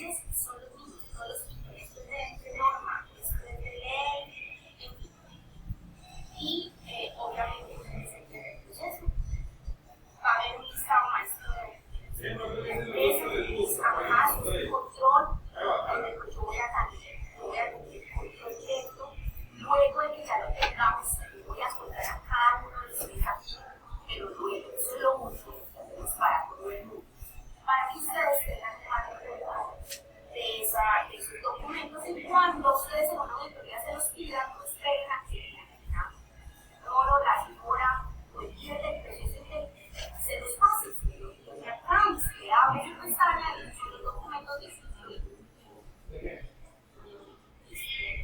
detalles son los mismos, todos los proyectos de norma, esto es de ley, en fin. Y obviamente en el proceso va a haber un listado maestro de empresas, además un control, donde pues yo voy a tener control directo, luego de que ya lo tengamos, voy a soltar a cada uno de los desafíos, pero luego eso es lo único que hacemos para todo el mundo, para que ustedes tengan más de esos documentos, y cuando ustedes en una auditoría se los pidan, no esperen a que la señora o el líder del proceso se los pase, que acabes, que abres su pestaña y son los documentos distribuidos.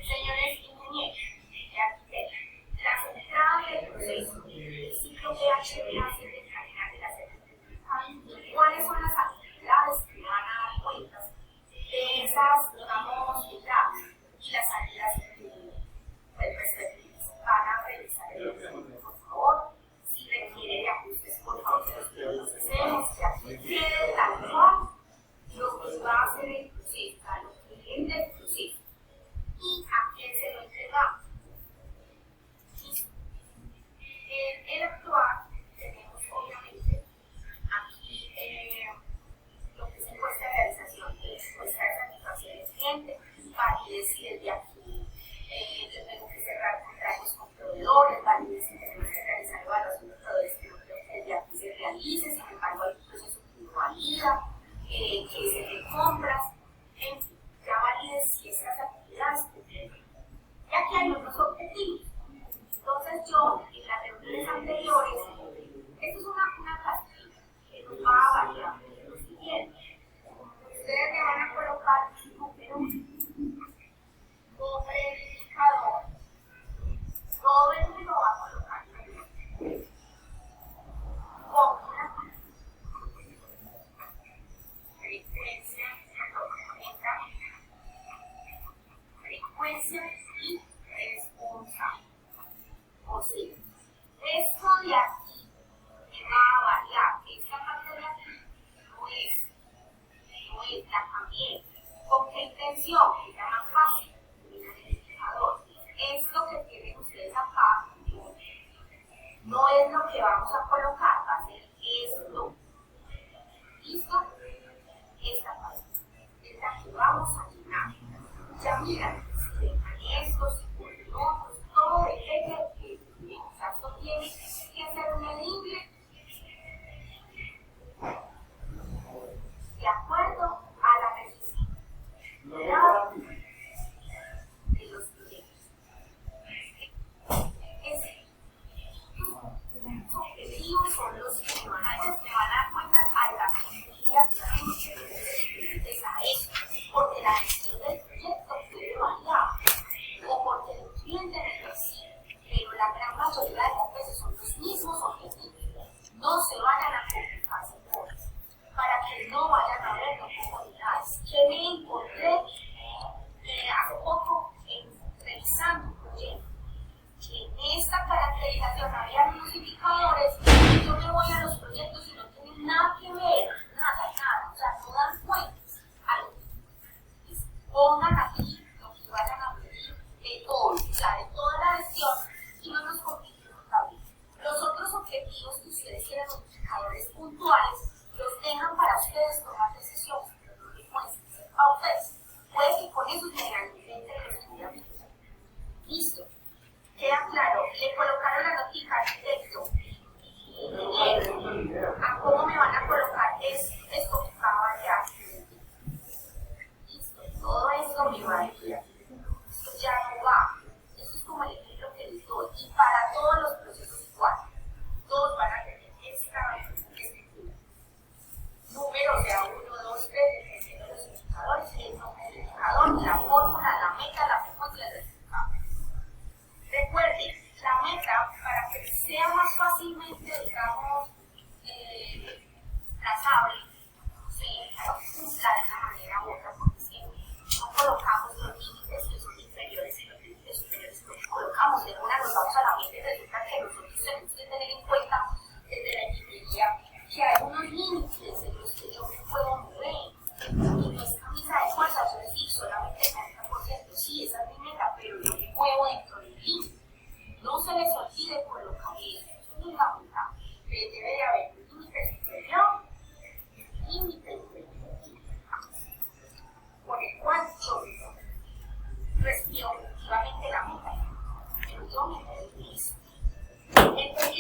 Señores ingenieros y arquitectos, las entradas del proceso, el ciclo PHP hace de calidad de la certificación, cuáles son las actividades que van a dar cuentas de esas, digamos, entradas y las salidas respectivas. Van a revisar el documento, por favor. Si requiere de ajustes, por favor, los hacemos, que aquí quede tal cual lo que va a hacer el proceso, a lo que viene del proceso. ¿Y a quién se lo entregamos? En el actual tenemos obviamente aquí lo que es encuesta de realización, encuesta de satisfacción del cliente, validez si desde aquí yo tengo que cerrar contratos con proveedores, validez si tenemos que realizar evaluación de proveedores, pero creo que desde aquí se realice, sin embargo hay un proceso que no valida, que es el de compras, en fin, ya validez si estas actividades cumplen. Y aquí hay otros objetivos. Entonces yo, en las reuniones anteriores, esto es una plantilla que nos va a variar lo siguiente. Ustedes me van a colocar un número, nombre del indicador, todo el mundo va a colocar con una frecuencia, frecuencia y responsable. O sea, esto de aquí que va a variar, esta parte de aquí no es la cambié. ¿Con qué intención? Que sea más fácil. Miren el indicador. Esto que tienen ustedes acá no es lo que vamos a colocar, va a ser esto. ¿Listo? Esta parte es la que vamos a llenar. Ya miran, si dejan esto, si ponen otros, todo depende de que o sea, esto tiene que ser medible de acuerdo a la necesidad de los clientes. Los objetivos son los que me van a dar cuentas a la comunidad, a esto, porque la gestión del proyecto puede variar.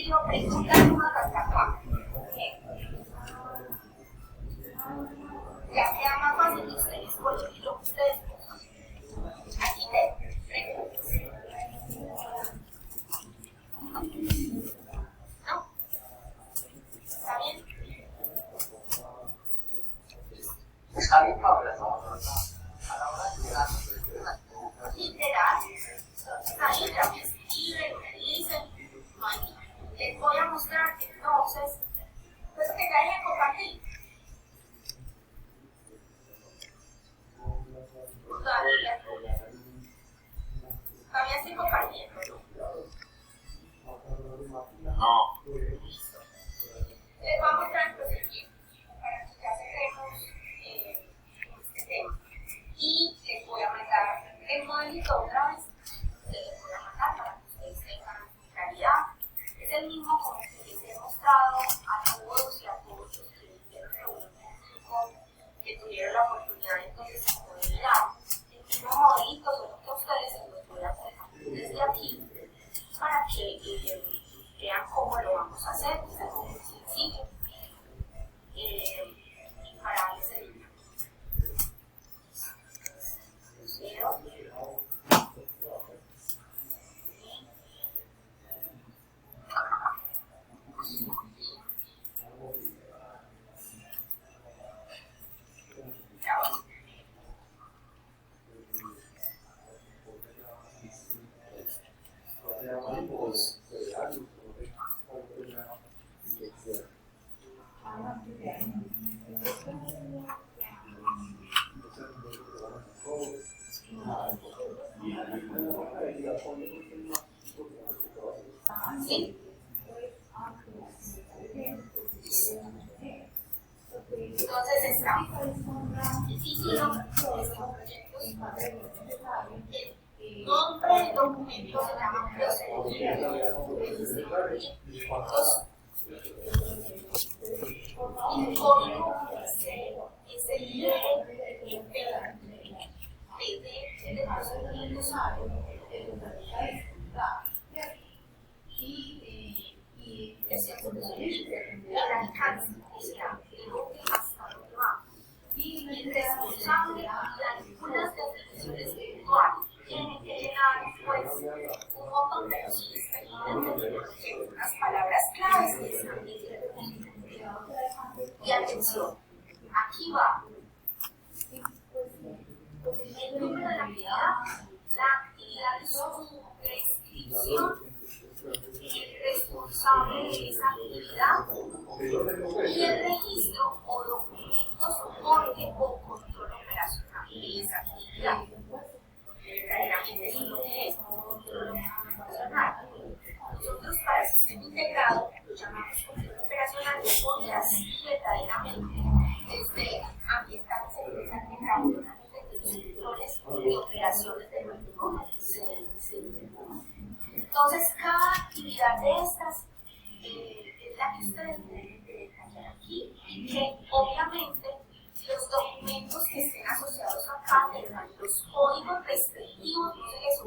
tiro preguntas una tras la otra. Ya queda más fácil y ustedes escogen lo que ustedes pongan. Aquí te preguntas. ¿No? ¿Está bien? Está bien, Paula, ¿no? Literal. Entonces ahí ya me escriben, me dicen, les voy a mostrar entonces, pues que ya hay que compartir. Todavía estoy compartiendo, No. Listo. Les voy a mostrar el procedimiento para que ya cerremos este tema. Y les voy a mandar el modelito otra vez. Les voy a mandar para que ustedes tengan claridad. Es el mismo como que les he mostrado a todos y a todos los que hicieron reunión conmigo, que tuvieron la oportunidad entonces de poder mirar el mismo modelito, solo que a ustedes se los voy a compartir desde aquí para que vean cómo lo vamos a hacer, que es algo muy sencillo para darles el dinero. ¿Sí? Entonces está el título de estos proyectos, el nombre del documento se llama procedimiento de proyectos, el código es el de procedimientos y el alcance, y el responsable y algunas definiciones virtuales. Tienen que llegar pues un montón de chistes y unas palabras claves que están bien. Y atención, aquí va el número de la actividad de su prescripción, el responsable de esa actividad y el registro o documentos soporte o control operacional de esa actividad. Verdaderamente es lo que es control operacional. Nosotros para el sistema integrado lo llamamos control operacional porque así verdaderamente desde ambiental se verdaderamente de los controles y operaciones del nuevo. Entonces, cada actividad de estas es la que ustedes deben de detallar aquí y que obviamente los documentos que estén asociados acá tengan los códigos respectivos de eso.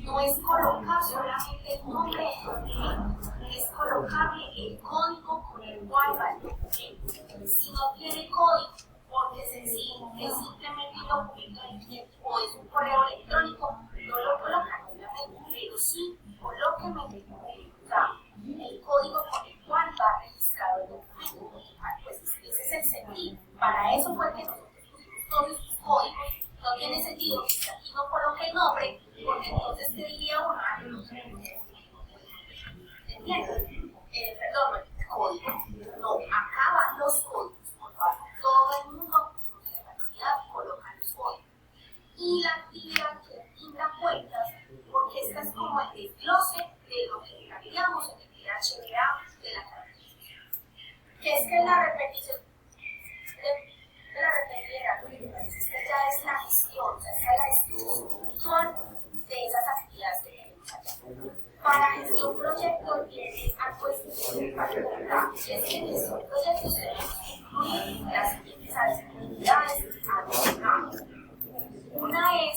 No es colocar solamente el nombre del documento, es colocarle el código con el cual va el documento. Si no tiene código, porque es sencillo, es simplemente un documento de cliente o es un correo electrónico, no lo colocan obviamente, pero sí colóquenme el código con el cual va registrado el documento. Pues ese es el sentido. Para eso fue que nosotros pusimos todos estos códigos. No tiene sentido que aquí no coloque el nombre, porque entonces te diría uno, no sé, ¿entiendes? Perdón, el código. No, acá van los códigos, por favor. Todo el mundo, de la comunidad, coloca los códigos. Y la actividad que rinda cuentas, porque esta es como el desglose de lo que haríamos en el DHA de la característica. ¿Qué es que la repetición de la repetidera? Esta ya es la gestión, o sea, esta es la ejecución de esas actividades que tenemos allá. Para gestión proyecto tiene algo específico, que es que en gestión proyecto tenemos que incluir las siguientes actividades adicionales. Una es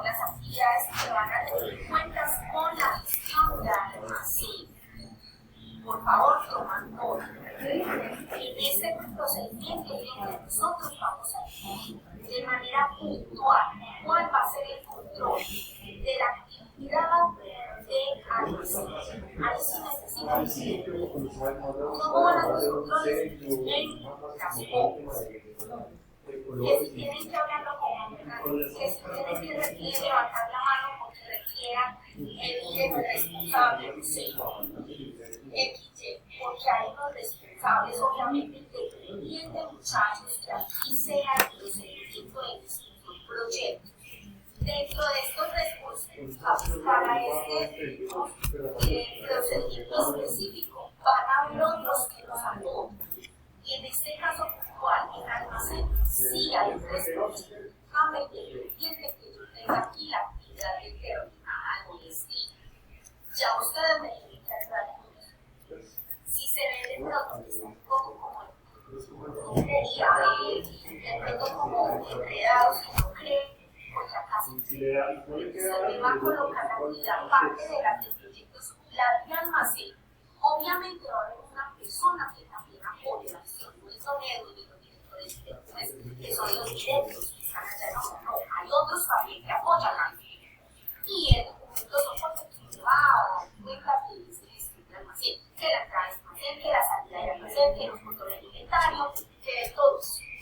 las actividades que van a tener cuentas con la gestión de la vamos a definir de manera puntual cuál va a ser el control de la actividad de almacén. Ahí sí necesito decir cómo van a los controles en las compras. Que si tienen que hablarlo con que si tienen que levantar la mano porque requieran el responsable, no sé, XY, porque hay unos responsables, obviamente, independientes, muchachos, que aquí sea el procedimiento de distintos proyectos. Dentro de estos responsables, para este procedimiento específico, van a haber otros que nos apoyan. Y en este caso puntual, en almacén, sí hay un responsable independiente que yo tenga aquí la actividad determinada o destino. Ya ustedes me tienen que ayudar con eso. Si se ve de pronto que está un poco como de pronto como enredados, que no creen, porque acá se me va a colocar la actividad parte de las de proyectos de almacén. Obviamente va a haber una persona que también apoye la gestión, no es sonido ni los directores que son los directos que están allá, no, hay otros también que apoyan la gestión. Y el documento soporte que va a dar cuenta que es el gestión de almacén, que la entrada de almacén, que la salida de almacén, que los controles de inventario, que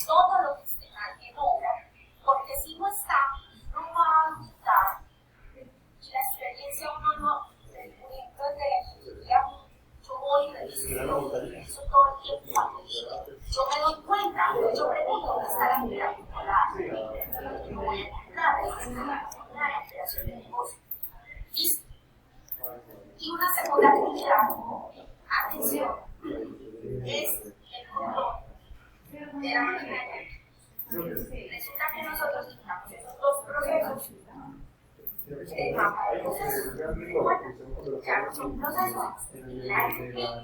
todo lo que esté en obra, porque si no está, no va a quitar y la experiencia uno no, por ejemplo, desde la ingeniería. Yo voy y reviso todo el tiempo cuando llegue. Yo me doy cuenta, yo pregunto dónde está la actividad controlada. Yo voy a encontrar la operación de negocio. ¿Listo? Y una segunda actividad, atención, es el control de la máquina de energía. Resulta que nosotros necesitamos esos dos procesos. El mapa de procesos. Bueno, ya no son procesos. La electricidad,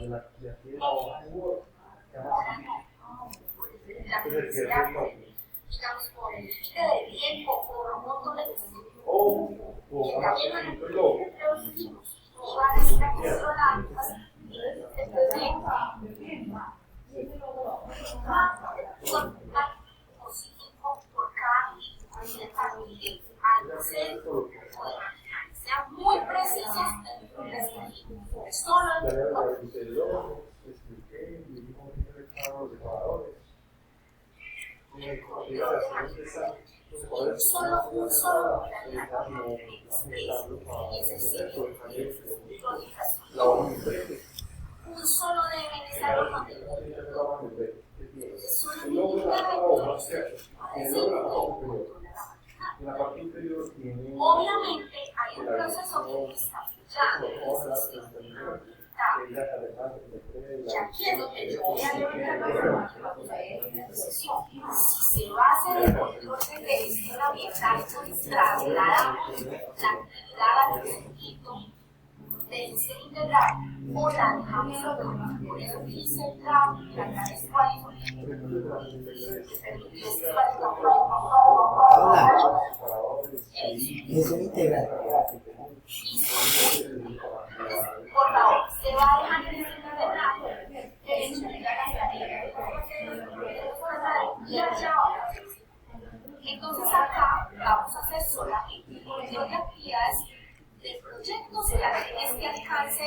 digamos, por el límite de tiempo, por un montón de cosas. Y también los últimos lugares que controlan después son positivo por cada nivel almacén o de maquinaria. Sean muy precisos en el descriptivo. Solo el control de maquinaria. Un solo un solo debe estar obviamente hay un proceso que está fallando, y aquí es donde yo voy a levantar la mano y vamos a ver una decisión. Si se va a hacer el control de gestión ambiental, entonces trasladamos la actividad al circuito de gestión integral o la dejamos sola. Por eso dice el draft y acá es cuál Gestión integral. Por favor, se va a dejar gestión integral que entrega las tareas y allá ahora. Entonces acá vamos a hacer solamente el control de actividades de proyectos y acciones que alcance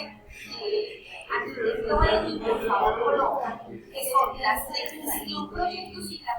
arquitecto Eli, por favor coloca, que son las de gestión proyectos y la